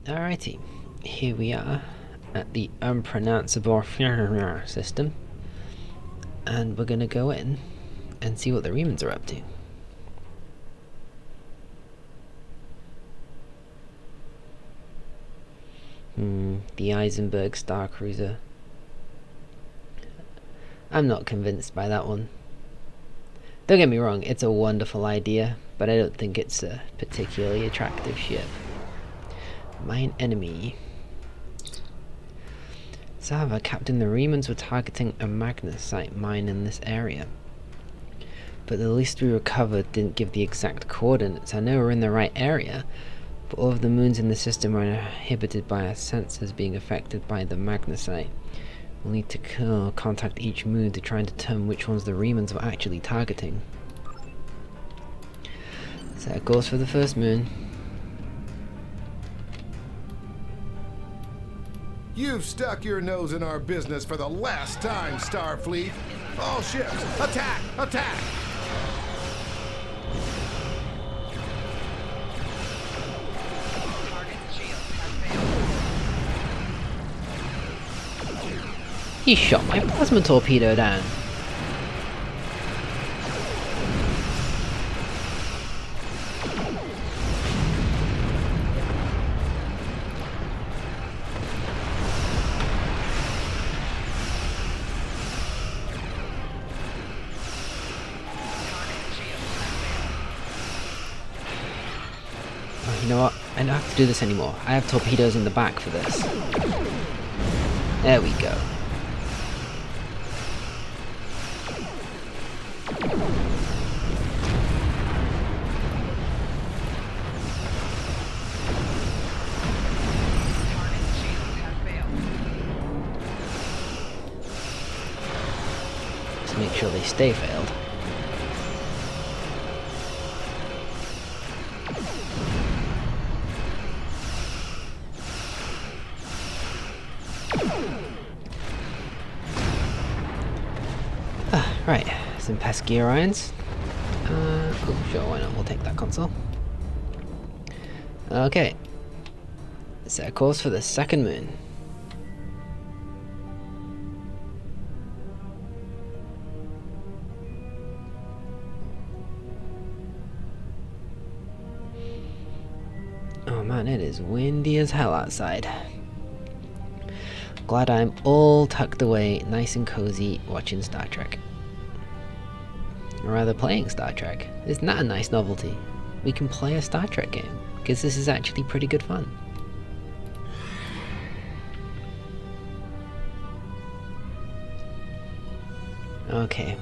Alrighty, here we are at the unpronounceable Hrnahnrananr system, and we're gonna go in and see what the Remans are up to. The Eisenberg Star Cruiser. I'm not convinced by that one. Don't get me wrong, it's a wonderful idea, but I don't think it's a particularly attractive ship. Mine enemy. However, Captain, the Remans were targeting a magnesite mine in this area. But the list we recovered didn't give the exact coordinates. I know we're in the right area, but all of the moons in the system are inhibited by our sensors being affected by the magnesite. We'll need to contact each moon to try and determine which ones the Remans were actually targeting. Set course for the first moon. You've stuck your nose in our business for the last time, Starfleet. All ships, attack! Attack! He shot my plasma torpedo down. Oh, you know what? I don't have to do this anymore. I have torpedoes in the back for this. There we go. Make sure they stay failed. Right, some pesky Orions. Oh, sure, why not? We'll take that console. Okay. Set a course for the second moon. Oh man, it is windy as hell outside. Glad I'm all tucked away, nice and cozy, watching Star Trek. Or rather, playing Star Trek. Isn't that a nice novelty? We can play a Star Trek game, because this is actually pretty good fun. Okay.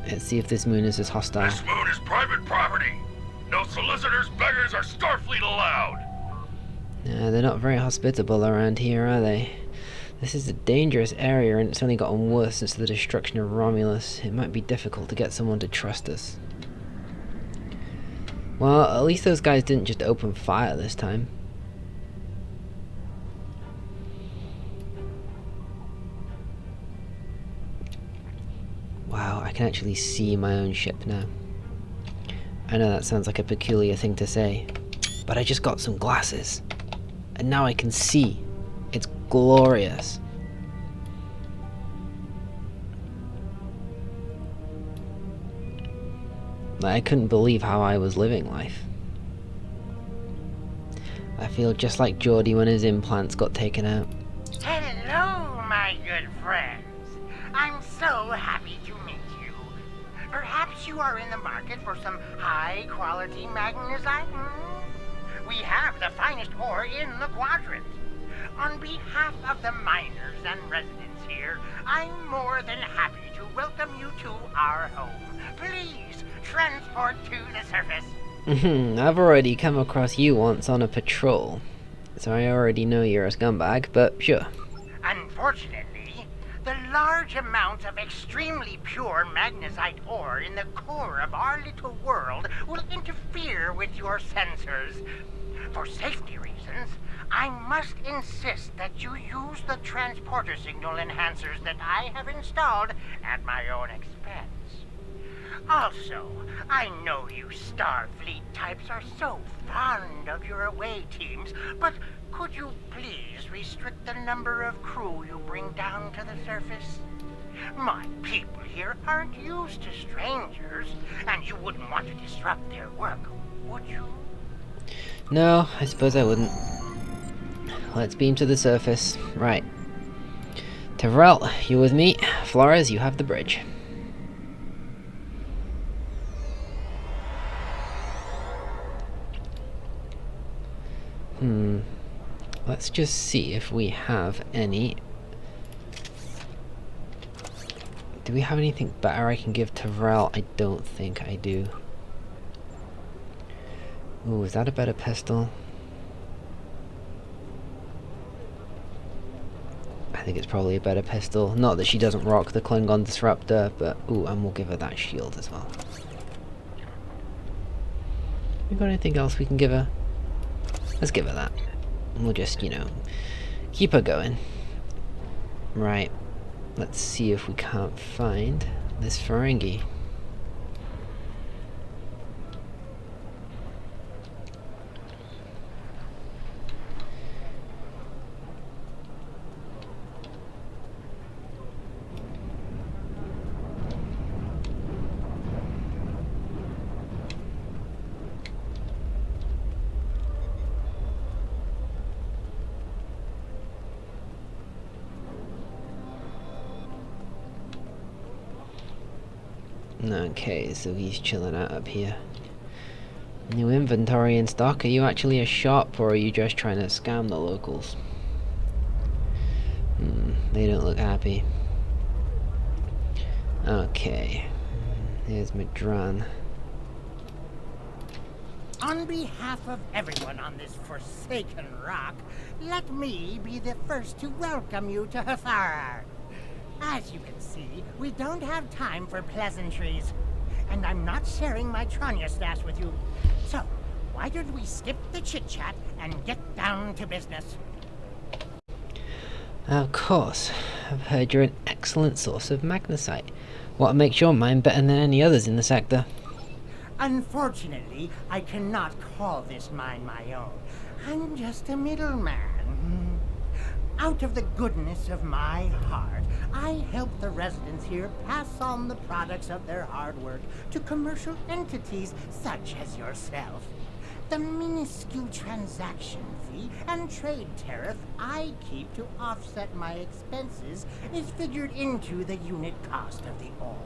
Let's see if this moon is as hostile. This moon is private property. No solicitors, beggars, or Starfleet allowed. They're not very hospitable around here, are they? This is a dangerous area, and it's only gotten worse since the destruction of Romulus. It might be difficult to get someone to trust us. Well, at least those guys didn't just open fire this time. Wow, I can actually see my own ship now. I know that sounds like a peculiar thing to say, but I just got some glasses, and now I can see. It's glorious. I couldn't believe how I was living life. I feel just like Geordie when his implants got taken out. Hello, my good friends. I'm so happy to meet you. Perhaps you are in the market for some high-quality magnesite? We have the finest ore in the quadrant. On behalf of the miners and residents here, I'm more than happy to welcome you to our home. Please, transport to the surface. I've already come across you once on a patrol, so I already know you're a scumbag, but sure. Unfortunately, the large amounts of extremely pure magnesite ore in the core of our little world will interfere with your sensors. For safety reasons, I must insist that you use the transporter signal enhancers that I have installed at my own expense. Also, I know you Starfleet types are so fond of your away teams, but could you please restrict the number of crew you bring down to the surface? My people here aren't used to strangers, and you wouldn't want to disrupt their work, would you? No, I suppose I wouldn't. Let's beam to the surface. Right. Tyrell, you with me? Flores, you have the bridge. Let's just see if we have any... Do we have anything better I can give Tyrell? I don't think I do. Ooh, is that a better pistol? I think it's probably a better pistol. Not that she doesn't rock the Klingon Disruptor, but ooh, and we'll give her that shield as well. We got anything else we can give her? Let's give her that. We'll just, you know, keep her going. Right. Let's see if we can't find this Ferengi. Okay, so he's chilling out up here. New inventory in stock. Are you actually a shop, or are you just trying to scam the locals? They don't look happy. Okay. Here's Madran. On behalf of everyone on this forsaken rock, let me be the first to welcome you to Hrnahnrananr. As you can see, we don't have time for pleasantries. And I'm not sharing my Tranya stash with you. So, why don't we skip the chit-chat and get down to business? Of course. I've heard you're an excellent source of magnesite. What makes your mine better than any others in the sector? Unfortunately, I cannot call this mine my own. I'm just a middleman. Out of the goodness of my heart, I help the residents here pass on the products of their hard work to commercial entities such as yourself. The minuscule transaction fee and trade tariff I keep to offset my expenses is figured into the unit cost of the ore.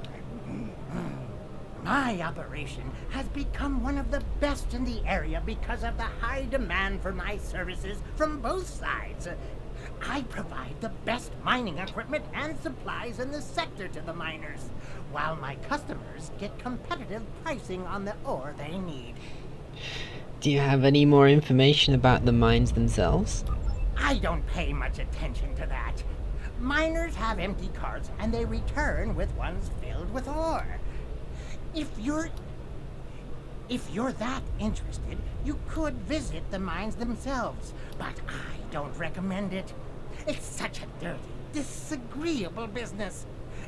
My operation has become one of the best in the area because of the high demand for my services from both sides. I provide the best mining equipment and supplies in the sector to the miners, while my customers get competitive pricing on the ore they need. Do you have any more information about the mines themselves? I don't pay much attention to that. Miners have empty carts and they return with ones filled with ore. If you're that interested, you could visit the mines themselves, but I don't recommend it. It's such a dirty, disagreeable business.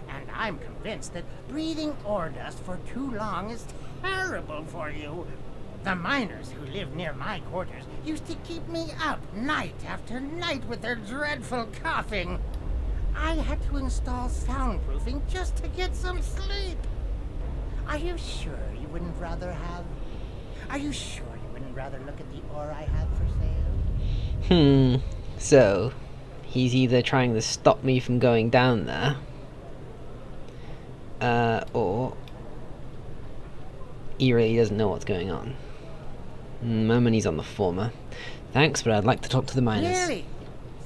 And I'm convinced that breathing ore dust for too long is terrible for you. The miners who live near my quarters used to keep me up night after night with their dreadful coughing. I had to install soundproofing just to get some sleep. Are you sure you wouldn't rather look at the ore I have for sale? So, he's either trying to stop me from going down there, or he really doesn't know what's going on. My money's on the former. Thanks, but I'd like to talk to the miners. Really?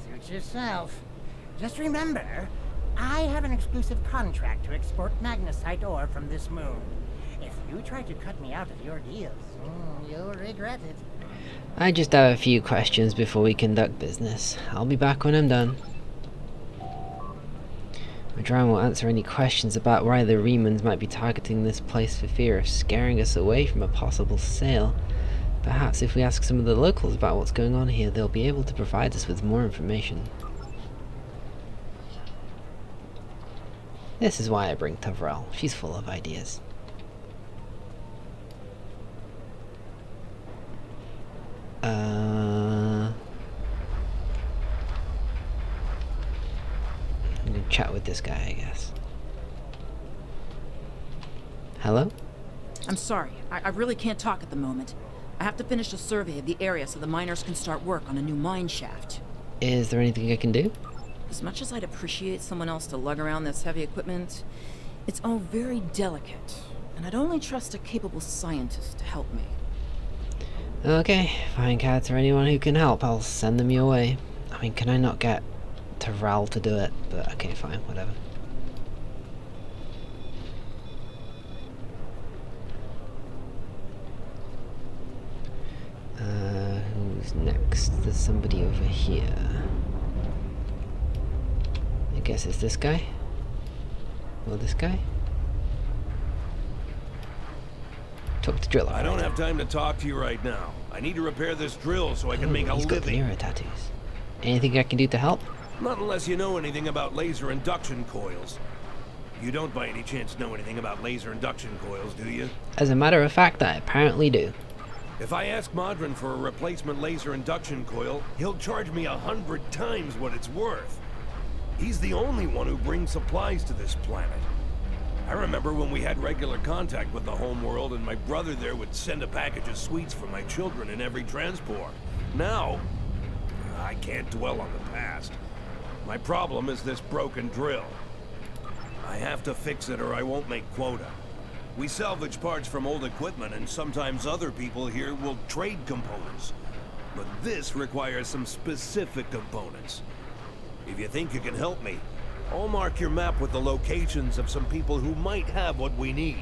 Suit yourself. Just remember, I have an exclusive contract to export magnesite ore from this moon. If you try to cut me out of your deals, you'll regret it. I just have a few questions before we conduct business. I'll be back when I'm done. Madran will answer any questions about why the Hrnahnranans might be targeting this place for fear of scaring us away from a possible sale. Perhaps if we ask some of the locals about what's going on here, they'll be able to provide us with more information. This is why I bring Tyrell. She's full of ideas. chat with this guy, I guess. Hello? I'm sorry. I really can't talk at the moment. I have to finish a survey of the area so the miners can start work on a new mine shaft. Is there anything I can do? As much as I'd appreciate someone else to lug around this heavy equipment, it's all very delicate, and I'd only trust a capable scientist to help me. Okay, fine cats or anyone who can help, I'll send them your way. I mean, can I not get to Ral to do it? But okay, fine, whatever. Who's next? There's somebody over here. I guess it's this guy? Or this guy? Talk to drill. I don't have time to talk to you right now. I need to repair this drill so I can make a He's got living. Nero tattoos. Anything I can do to help? Not unless you know anything about laser induction coils. You don't by any chance know anything about laser induction coils, do you? As a matter of fact, I apparently do. If I ask Hrnahnrananr for a replacement laser induction coil, he'll charge me 100 times what it's worth. He's the only one who brings supplies to this planet. I remember when we had regular contact with the home world and my brother there would send a package of sweets for my children in every transport. Now, I can't dwell on the past. My problem is this broken drill. I have to fix it or I won't make quota. We salvage parts from old equipment and sometimes other people here will trade components. But this requires some specific components. If you think you can help me, I'll mark your map with the locations of some people who might have what we need.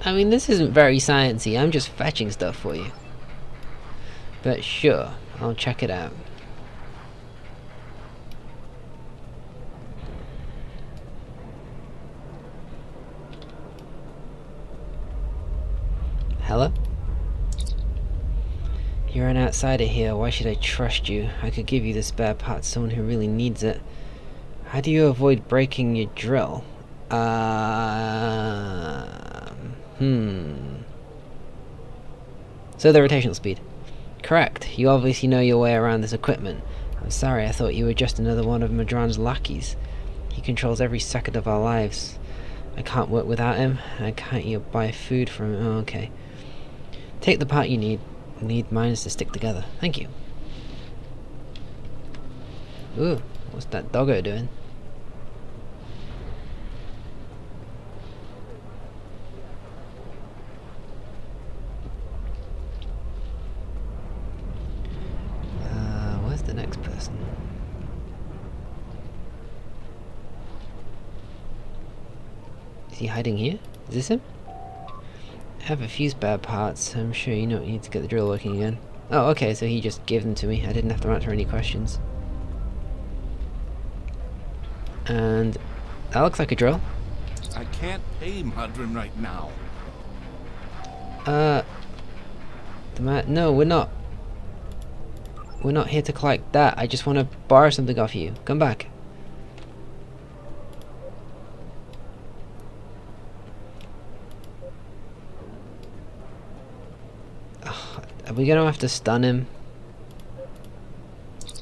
I mean, this isn't very sciencey. I'm just fetching stuff for you. But sure, I'll check it out. Hello? You're an outsider here. Why should I trust you? I could give you the spare part to someone who really needs it. How do you avoid breaking your drill? So the rotational speed. Correct. You obviously know your way around this equipment. I'm sorry, I thought you were just another one of Hrnahnran's lackeys. He controls every second of our lives. I can't work without him, and I can't even buy food from him. Oh, okay. Take the part you need. Need miners to stick together. Thank you. Ooh, what's that doggo doing? Where's the next person? Is he hiding here? Is this him? I have a few spare parts. I'm sure you know what you need to get the drill working again. Oh, okay, so he just gave them to me. I didn't have to answer any questions. And that looks like a drill. I can't pay Hrnahnrananr right now. No, we're not. We're not here to collect that. I just want to borrow something off you. Come back. Are we gonna have to stun him?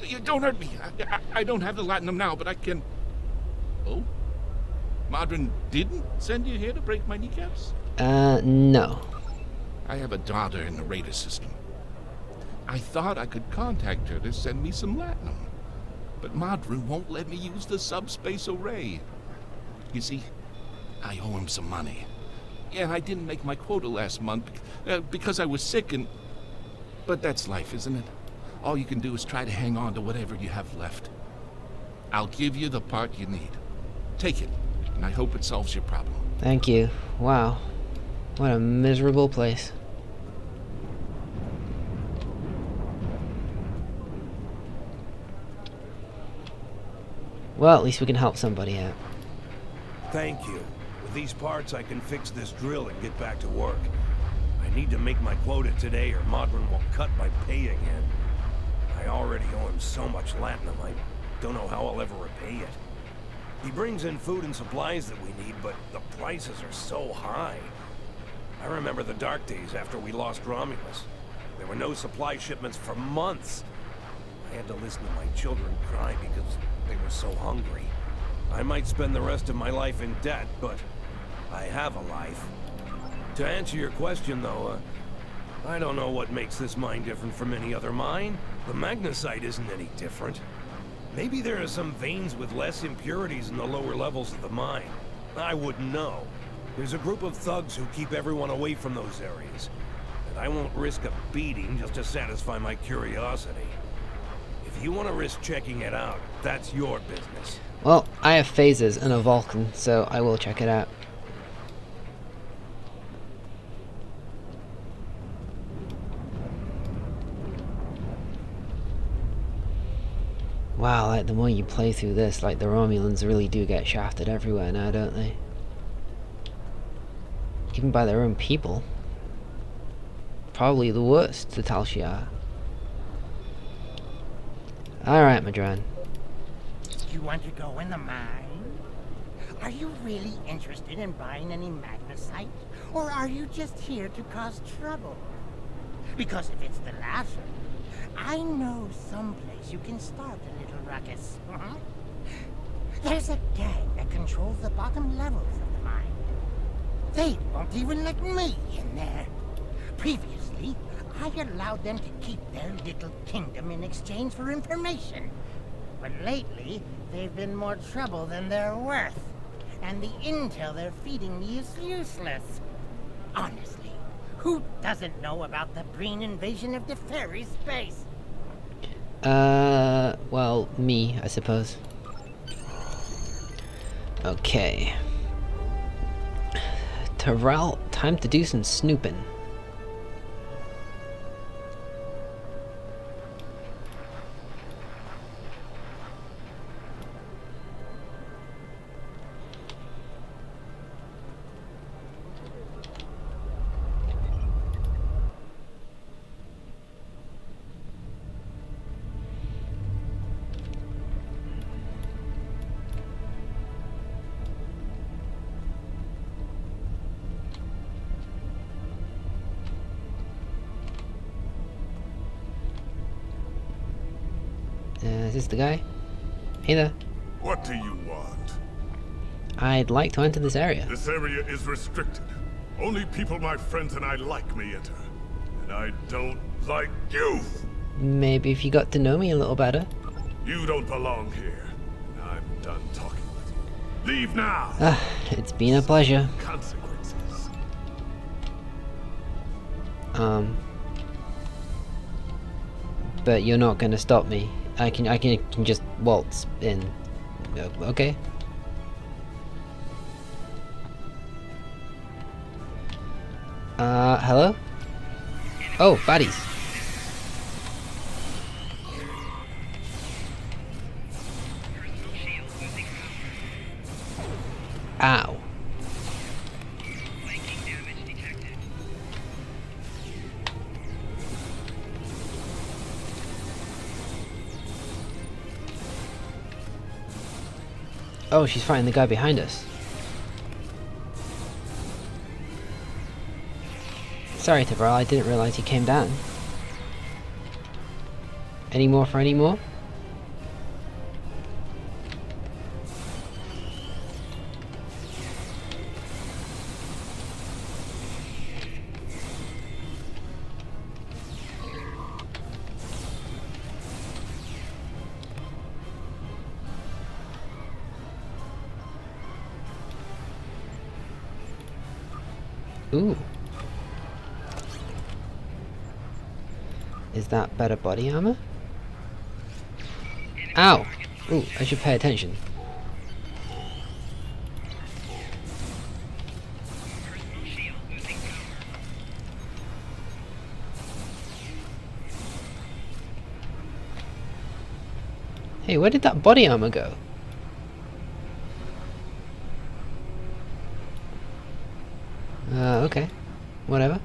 You don't hurt me. I don't have the latinum now, but I can... Oh? Hrnahnrananr didn't send you here to break my kneecaps? No. I have a daughter in the radar system. I thought I could contact her to send me some latinum. But Hrnahnrananr won't let me use the subspace array. You see, I owe him some money. Yeah, I didn't make my quota last month because I was sick and... But that's life, isn't it? All you can do is try to hang on to whatever you have left. I'll give you the part you need. Take it, and I hope it solves your problem. Thank you. Wow. What a miserable place. Well, at least we can help somebody out. Thank you. With these parts, I can fix this drill and get back to work. I need to make my quota today or Hrnahnrananr will cut my pay again. I already owe him so much latinum, I don't know how I'll ever repay it. He brings in food and supplies that we need, but the prices are so high. I remember the dark days after we lost Romulus. There were no supply shipments for months. I had to listen to my children cry because they were so hungry. I might spend the rest of my life in debt, but I have a life. To answer your question, though, I don't know what makes this mine different from any other mine. The magnesite isn't any different. Maybe there are some veins with less impurities in the lower levels of the mine. I wouldn't know. There's a group of thugs who keep everyone away from those areas. And I won't risk a beating just to satisfy my curiosity. If you want to risk checking it out, that's your business. Well, I have phasers and a Vulcan, so I will check it out. Wow, like the more you play through this, like the Romulans really do get shafted everywhere now, don't they? Even by their own people. Probably the worst, the Tal Shiar. Alright, Madran. You want to go in the mine? Are you really interested in buying any magnesite? Or are you just here to cause trouble? Because if it's the latter, I know someplace you can start a little ruckus. There's a gang that controls the bottom levels of the mine. They won't even let me in there. Previously, I allowed them to keep their little kingdom in exchange for information. But lately, they've been more trouble than they're worth. And the intel they're feeding me is useless. Honestly, who doesn't know about the Breen invasion of the fairy space? Well, me, I suppose. Okay. Terrell, time to do some snooping. Is this the guy? Hey there. What do you want? I'd like to enter this area. This area is restricted. Only people my friends and I like may enter. And I don't like you! Maybe if you got to know me a little better. You don't belong here. I'm done talking with you. Leave now! It's been a pleasure. Consequences. But you're not gonna stop me. I can just waltz in. Okay. Hello? Oh, baddies. Ow. Oh, she's fighting the guy behind us. Sorry, Tavral, I didn't realize he came down. Any more for any more? Ooh. Is that better body armor? Ow! Ooh, I should pay attention. Hey, where did that body armor go? Okay. Whatever.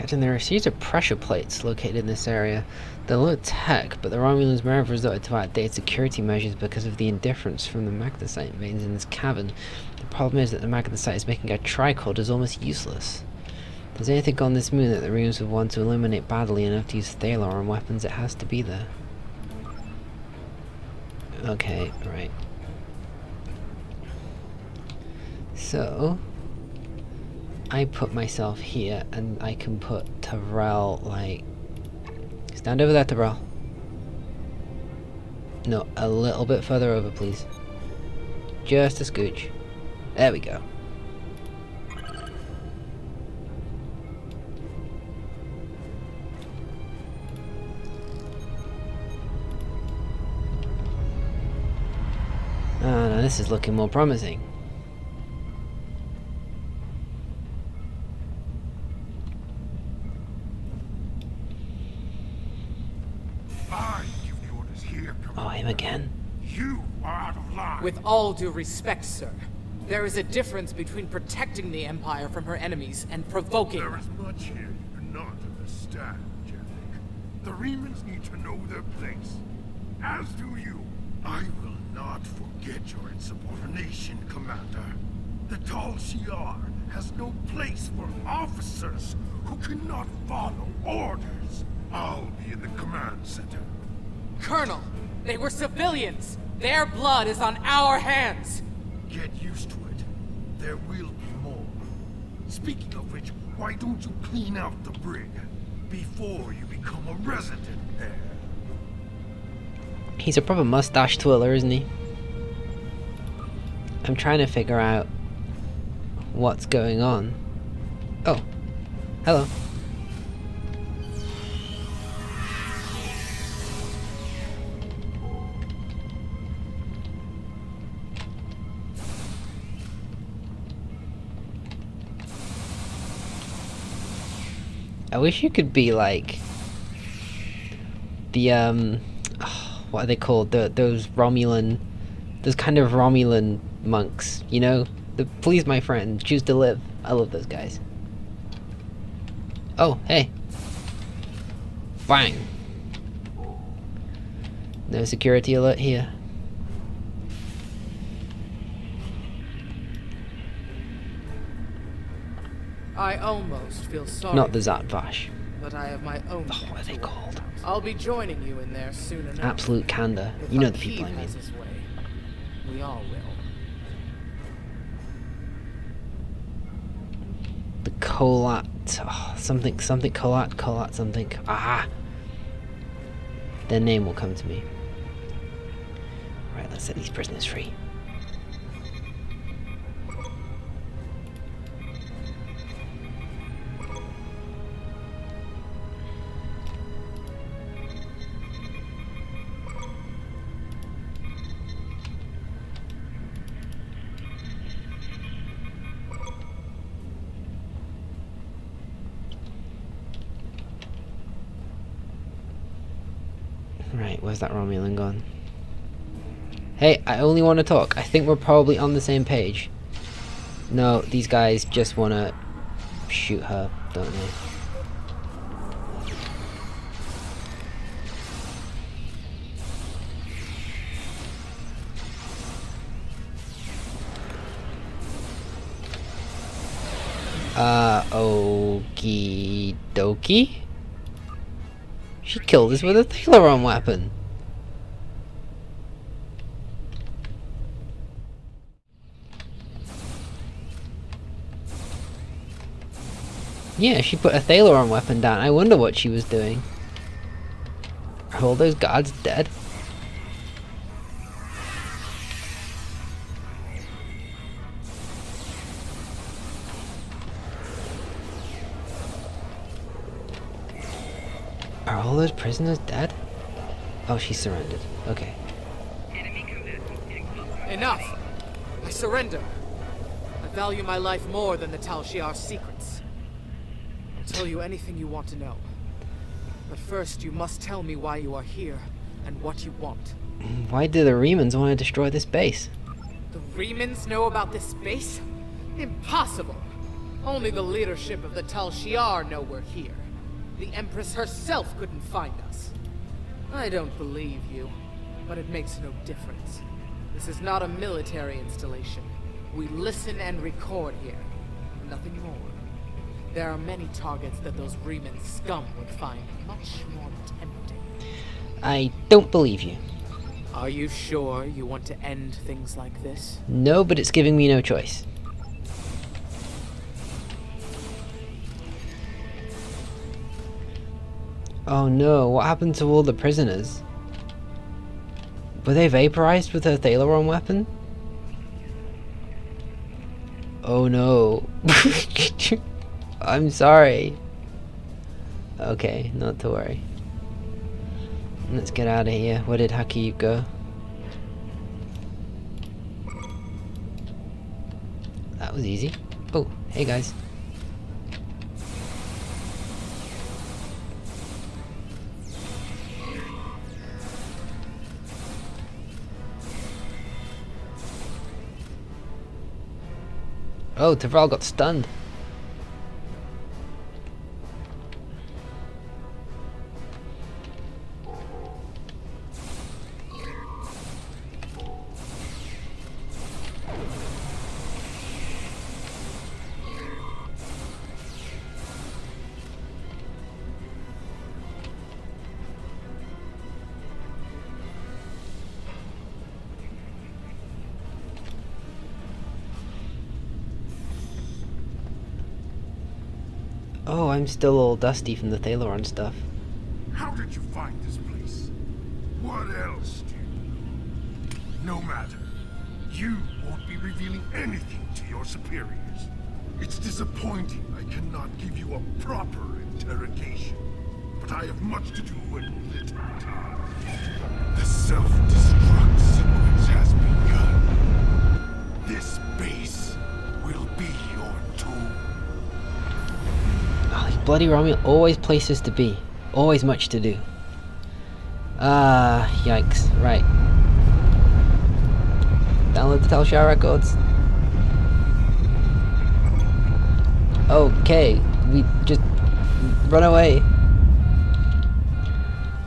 Captain, there are a series of pressure plates located in this area. They're low tech, but the Romulans may have resorted to outdated security measures because of the indifference from the magnesite veins in this cavern. The problem is that the magnesite is making our tricorders almost useless. If there's anything on this moon that the Reams would want to eliminate badly enough to use Thalaron weapons, it has to be there. Okay, right. So I put myself here, and I can put Terrell, like... Stand over there, Terrell. No, a little bit further over, please. Just a scooch. There we go. Ah, now this is looking more promising. I give the orders here, Commander. Oh, him again. You are out of line. With all due respect, sir, there is a difference between protecting the Empire from her enemies and provoking There them. is much here you do not understand, Jellic. The Remans need to know their place. As do you. I will not forget your insubordination, Commander. The Tal Shiar has no place for officers who cannot follow orders. I'll be in the command center. Colonel, they were civilians. Their blood is on our hands. Get used to it. There will be more. Speaking of which, why don't you clean out the brig before you become a resident there? He's a proper mustache twirler, isn't he? I'm trying to figure out what's going on. Oh, hello. I wish you could be like the what are they called? Those Romulan, those kind of Romulan monks, you know? The please my friend, choose to live. I love those guys. Oh, hey. Bang. No security alert here. I almost feel sorry. Not the Zatvash. But I have my own. Oh, what are they called? I'll be joining you in there soon enough. Absolute candor. If You know the Hakeem people I mean. has his way, we all will. The Colat. Oh, something Colat something. Ah! Their name will come to me. Right, let's set these prisoners free. Right, where's that Romulan gone? Hey, I only want to talk. I think we're probably on the same page. No, these guys just want to shoot her, don't they? Okie dokie? She killed us with a Thalaron weapon. Yeah, she put a Thalaron weapon down. I wonder what she was doing. Are all those guards dead? Are all those prisoners dead? Oh, she surrendered. Okay. Enough! I surrender. I value my life more than the Tal Shiar's secrets. I'll tell you anything you want to know. But first, you must tell me why you are here and what you want. Why do the Remans want to destroy this base? The Remans know about this base? Impossible! Only the leadership of the Tal Shiar know we're here. The Empress herself couldn't find us. I don't believe you, but it makes no difference. This is not a military installation. We listen and record here. Nothing more. There are many targets that those Riemann scum would find much more tempting. I don't believe you. Are you sure you want to end things like this? No, but it's giving me no choice. Oh no, what happened to all the prisoners? Were they vaporized with her Thalaron weapon? Oh no. I'm sorry. Okay, not to worry. Let's get out of here. Where did Hakeeb go? That was easy. Oh, hey guys. Oh, Tavral got stunned. Oh, I'm still all dusty from the Thalaron stuff. How did you find this place? What else do you know? No matter. You won't be revealing anything to your superiors. It's disappointing I cannot give you a proper interrogation. But I have much to do and little time. The self-destruct sequence has begun. This base will be your tomb. Oh, these bloody Romulan always places to be. Always much to do. Ah, yikes. Right. Download the Tal Shiar records. Okay, we just run away.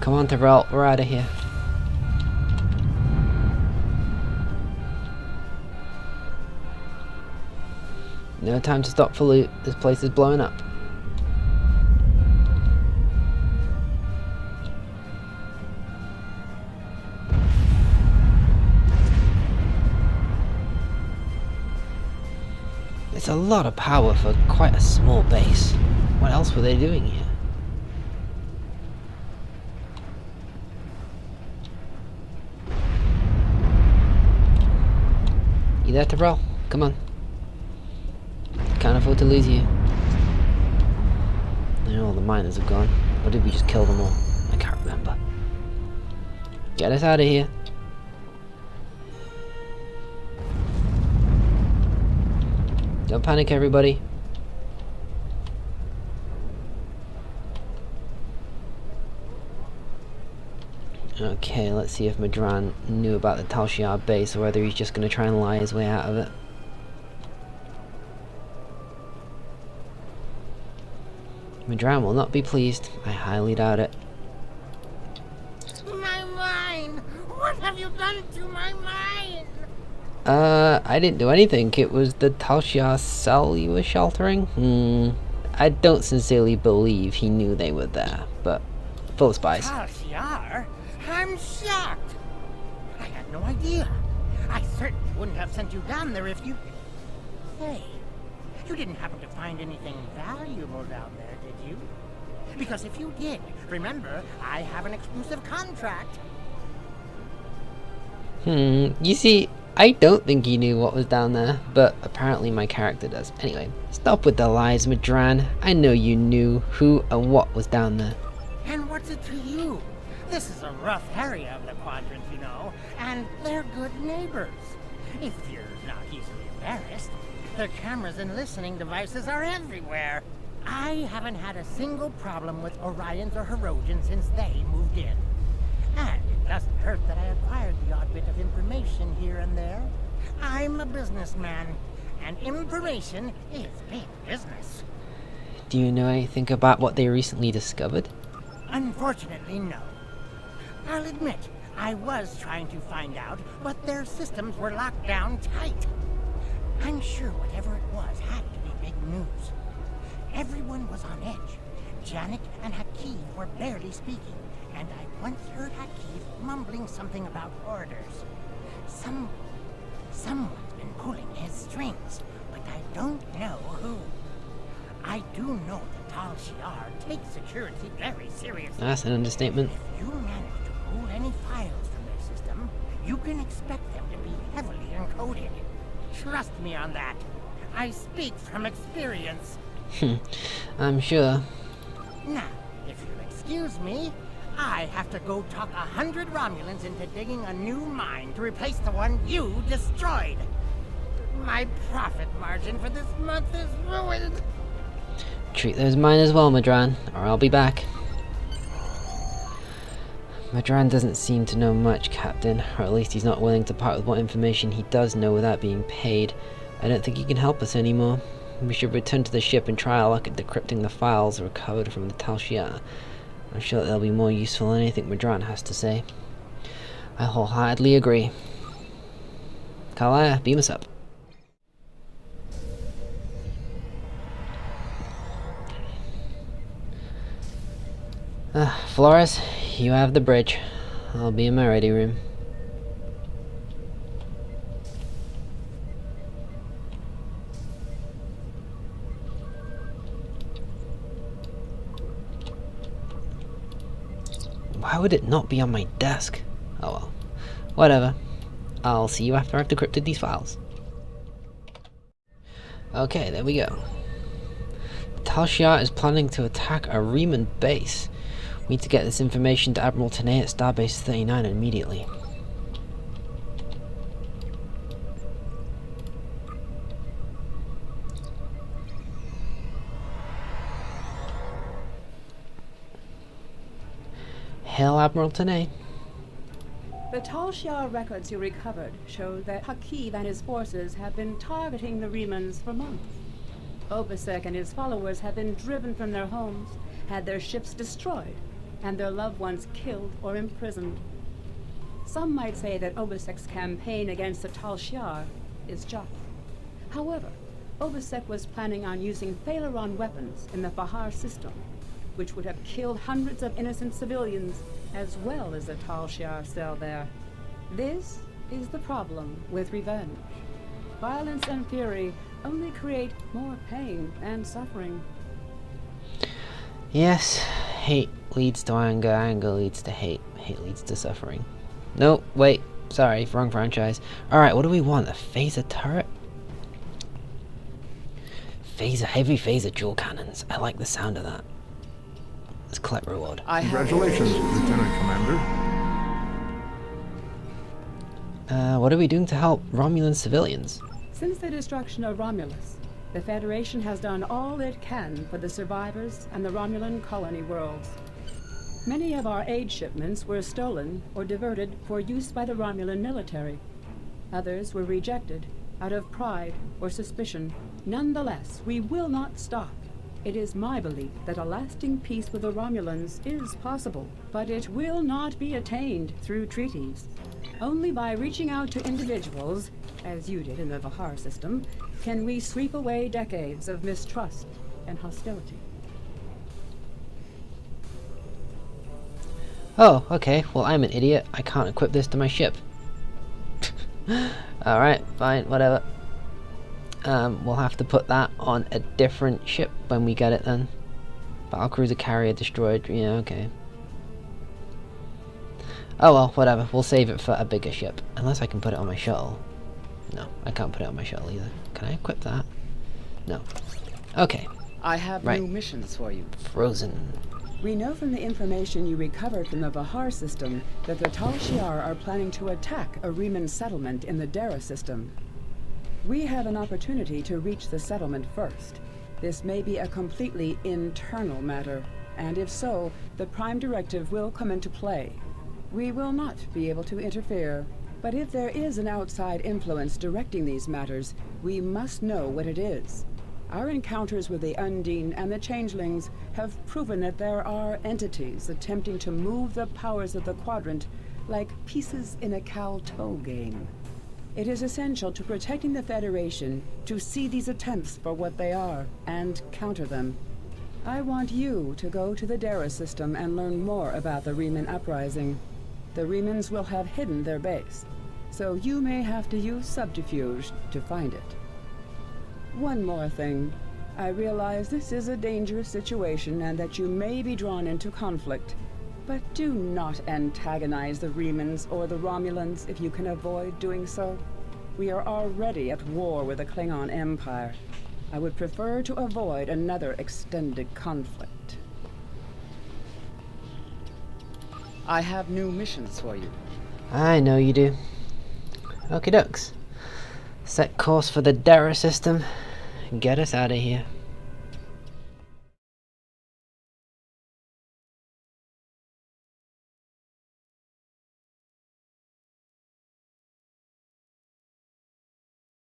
Come on, Tavral, we're out of here. No time to stop for loot. This place is blowing up. It's a lot of power for quite a small base. What else were they doing here? You there, Tavral? Come on. Can't afford to lose you. I know all the miners have gone. Or did we just kill them all? I can't remember. Get us out of here. Don't panic, everybody. Okay, let's see if Madran knew about the Tal Shiar base or whether he's just going to try and lie his way out of it. Madran will not be pleased. I highly doubt it. My mine! What have you done to my mine? I didn't do anything. It was the Tal Shiar cell you were sheltering? I don't sincerely believe he knew they were there, but full of spies. Tal Shiar? I'm shocked. I had no idea. I certainly wouldn't have sent you down there if you... Hey, you didn't happen to find anything valuable down there, did you? Because if you did, remember, I have an exclusive contract. You see, I don't think he knew what was down there, but apparently my character does. Anyway, stop with the lies, Madran. I know you knew who and what was down there. And what's it to you? This is a rough area of the quadrant, you know, and they're good neighbors. If you're not easily embarrassed, their cameras and listening devices are everywhere. I haven't had a single problem with Orions or Herodians since they moved in. And it doesn't hurt that I acquired the odd bit of information here and there. I'm a businessman, and information is big business. Do you know anything about what they recently discovered? Unfortunately, no. I'll admit, I was trying to find out, but their systems were locked down tight. I'm sure whatever it was had to be big news. Everyone was on edge. Janik and Hakeem were barely speaking, and I once heard Hakeem mumbling something about orders. Someone's been pulling his strings, but I don't know who. I do know the Tal Shiar takes security very seriously. That's an understatement. If you manage to pull any files from their system, you can expect them to be heavily encoded. Trust me on that. I speak from experience. I'm sure. Now, if you'll excuse me, I have to go talk 100 Romulans into digging a new mine to replace the one you destroyed. My profit margin for this month is ruined. Treat those mine as well, Madran, or I'll be back. Madran doesn't seem to know much, Captain, or at least he's not willing to part with what information he does know without being paid. I don't think he can help us anymore. We should return to the ship and try our luck at decrypting the files recovered from the Tal Shiar. I'm sure that they'll be more useful than anything Madran has to say. I wholeheartedly agree. Kalaya, beam us up. Flores, you have the bridge. I'll be in my ready room. Why would it not be on my desk? Oh well. Whatever. I'll see you after I've decrypted these files. Okay, there we go. Tal Shiar is planning to attack a Riemann base. We need to get this information to Admiral Tanay at Starbase 39 immediately. Hail, Admiral Tanay. The Tal Shiar records you recovered show that Hakeem and his forces have been targeting the Riemanns for months. Obasek and his followers have been driven from their homes, had their ships destroyed, and their loved ones killed or imprisoned. Some might say that Obasek's campaign against the Tal Shiar is just. However, Obasek was planning on using Phaleron weapons in the Fahar system, which would have killed hundreds of innocent civilians, as well as the Tal Shiar cell there. This is the problem with revenge. Violence and fury only create more pain and suffering. Yes, hate leads to anger, anger leads to hate, hate leads to suffering. No, wait, sorry, wrong franchise. Alright, what do we want? A phaser turret? Heavy phaser dual cannons. I like the sound of that. Let's collect reward. Congratulations, Lieutenant Commander. What are we doing to help Romulan civilians? Since the destruction of Romulus, the Federation has done all it can for the survivors and the Romulan colony worlds. Many of our aid shipments were stolen or diverted for use by the Romulan military. Others were rejected out of pride or suspicion. Nonetheless, we will not stop. It is my belief that a lasting peace with the Romulans is possible, but it will not be attained through treaties. Only by reaching out to individuals, as you did in the Vahar system, can we sweep away decades of mistrust and hostility. Oh, okay. Well, I'm an idiot. I can't equip this to my ship. Alright, fine, whatever. We'll have to put that on a different ship when we get it then. Battlecruiser carrier destroyed. Yeah, okay. Oh well, whatever. We'll save it for a bigger ship. Unless I can put it on my shuttle. No, I can't put it on my shuttle either. Can I equip that? No. Okay. I have new missions for you. Frozen. We know from the information you recovered from the Vahar system that the Tal Shiar are planning to attack a Riemann settlement in the Dara system. We have an opportunity to reach the settlement first. This may be a completely internal matter, and if so, the Prime Directive will come into play. We will not be able to interfere. But if there is an outside influence directing these matters, we must know what it is. Our encounters with the Undine and the Changelings have proven that there are entities attempting to move the powers of the Quadrant like pieces in a Cal-Toe game. It is essential to protecting the Federation to see these attempts for what they are and counter them. I want you to go to the Dara system and learn more about the Riemann uprising. The Riemanns will have hidden their base, so you may have to use subterfuge to find it. One more thing. I realize this is a dangerous situation and that you may be drawn into conflict, but do not antagonize the Riemanns or the Romulans if you can avoid doing so. We are already at war with the Klingon Empire. I would prefer to avoid another extended conflict. I have new missions for you. I know you do. Okie dokes. Set course for the Dara system and get us out of here.